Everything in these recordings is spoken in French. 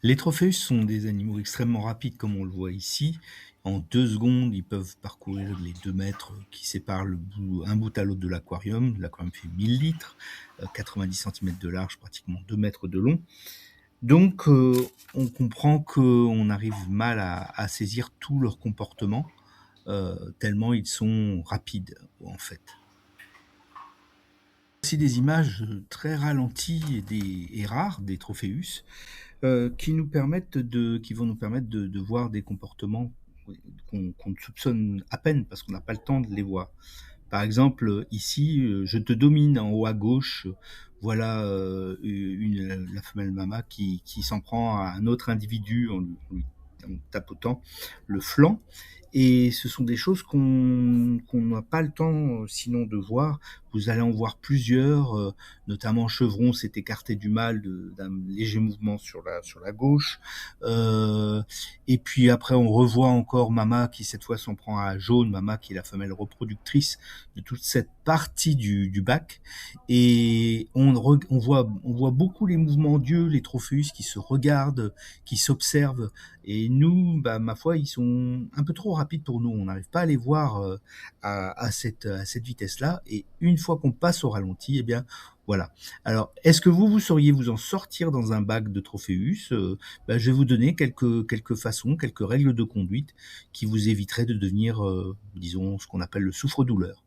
Les trophéus sont des animaux extrêmement rapides, comme on le voit ici. En 2 secondes, ils peuvent parcourir les 2 mètres qui séparent un bout à l'autre de l'aquarium. L'aquarium fait 1000 litres, 90 centimètres de large, pratiquement 2 mètres de long. Donc, on comprend qu'on arrive mal à saisir tout leur comportement, tellement ils sont rapides, en fait. Aussi des images très ralenties et rares des trophéus, qui vont nous permettre de voir des comportements qu'on soupçonne à peine parce qu'on n'a pas le temps de les voir. Par exemple, ici, je te domine en haut à gauche. Voilà la femelle mama qui s'en prend à un autre individu en tapotant le flanc. Et ce sont des choses qu'on n'a pas le temps sinon de voir. Vous allez en voir plusieurs, notamment Chevron s'est écarté du mâle d'un léger mouvement sur la gauche. Et puis après, on revoit encore Mama qui cette fois s'en prend à Jaune, Mama qui est la femelle reproductrice de toute cette partie du bac. Et on voit beaucoup les mouvements d'yeux, les trophéus qui se regardent, qui s'observent. Et nous, ma foi, ils sont un peu trop rapides pour nous. On n'arrive pas à les voir à cette vitesse-là. Et une fois qu'on passe au ralenti, eh bien, voilà. Alors, est-ce que vous sauriez vous en sortir dans un bac de trophéus? Je vais vous donner quelques façons, quelques règles de conduite qui vous éviteraient de devenir, disons, ce qu'on appelle le souffre-douleur.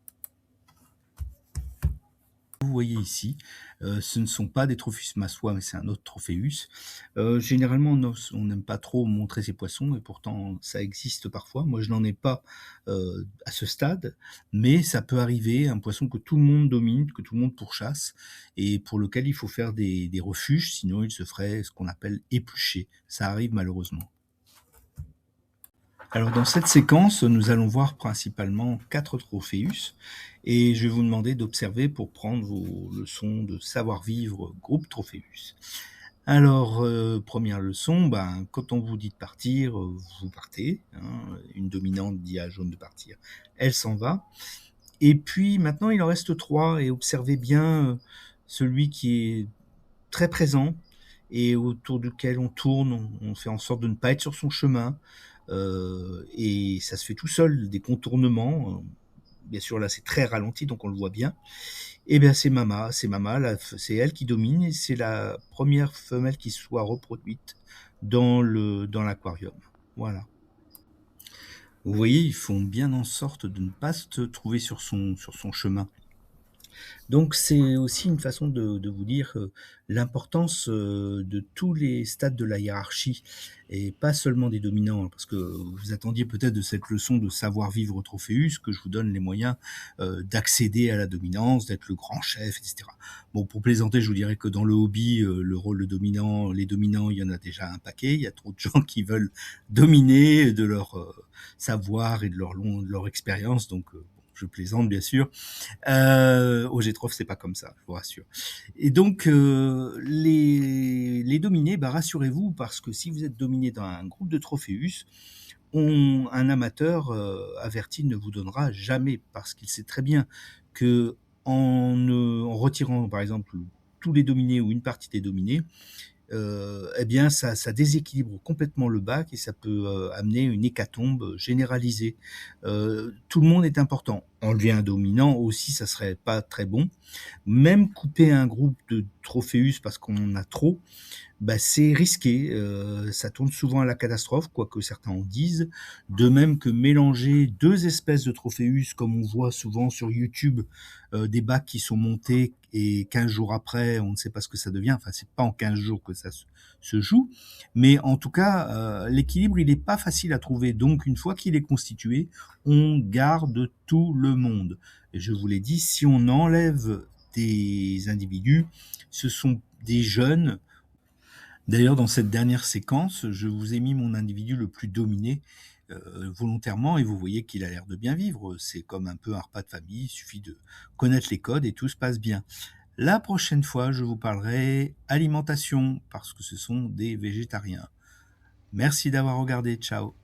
Vous voyez ici, ce ne sont pas des Tropheus massois, mais c'est un autre Trophéus. Généralement, on n'aime pas trop montrer ces poissons, et pourtant ça existe parfois. Moi, je n'en ai pas à ce stade, mais ça peut arriver, un poisson que tout le monde domine, que tout le monde pourchasse, et pour lequel il faut faire des refuges, sinon il se ferait ce qu'on appelle éplucher. Ça arrive malheureusement. Alors dans cette séquence, nous allons voir principalement 4 trophéus et je vais vous demander d'observer pour prendre vos leçons de savoir-vivre groupe trophéus. Alors, première leçon, quand on vous dit de partir, vous partez. Hein, une dominante dit à Jaune de partir, elle s'en va. Et puis maintenant, il en reste 3 et observez bien celui qui est très présent et autour duquel on tourne, on fait en sorte de ne pas être sur son chemin. Et ça se fait tout seul, des contournements. Bien sûr, là, c'est très ralenti, donc on le voit bien. Et bien, c'est Mama, c'est elle qui domine, et c'est la première femelle qui soit reproduite dans l'aquarium. Voilà. Vous voyez, ils font bien en sorte de ne pas se trouver sur son chemin. Donc c'est aussi une façon de vous dire l'importance de tous les stades de la hiérarchie et pas seulement des dominants, hein, parce que vous attendiez peut-être de cette leçon de savoir-vivre Trophéus que je vous donne les moyens d'accéder à la dominance, d'être le grand chef, etc. Bon, pour plaisanter, je vous dirais que dans le hobby, le rôle de dominant, les dominants, il y en a déjà un paquet. Il y a trop de gens qui veulent dominer de leur savoir et de leur expérience, donc je plaisante bien sûr. Au Gétrof, c'est pas comme ça, je vous rassure. Et donc, les dominés, rassurez-vous, parce que si vous êtes dominé dans un groupe de Trophéus, un amateur averti ne vous donnera jamais, parce qu'il sait très bien que en retirant, par exemple, tous les dominés ou une partie des dominés, eh bien ça déséquilibre complètement le bac et ça peut amener une hécatombe généralisée. Tout le monde est important. Enlever un dominant aussi, ça serait pas très bon. Même couper un groupe de Trophéus parce qu'on en a trop, c'est risqué. Ça tourne souvent à la catastrophe, quoique certains en disent. De même que mélanger 2 espèces de Trophéus, comme on voit souvent sur YouTube, des bacs qui sont montés et 15 jours après, on ne sait pas ce que ça devient. Enfin, c'est pas en 15 jours que ça se joue. Mais en tout cas, l'équilibre, il n'est pas facile à trouver. Donc, une fois qu'il est constitué, on garde tout le monde. Et je vous l'ai dit, si on enlève des individus, ce sont des jeunes. D'ailleurs, dans cette dernière séquence, je vous ai mis mon individu le plus dominé volontairement et vous voyez qu'il a l'air de bien vivre. C'est comme un peu un repas de famille, il suffit de connaître les codes et tout se passe bien. La prochaine fois, je vous parlerai alimentation parce que ce sont des végétariens. Merci d'avoir regardé, ciao.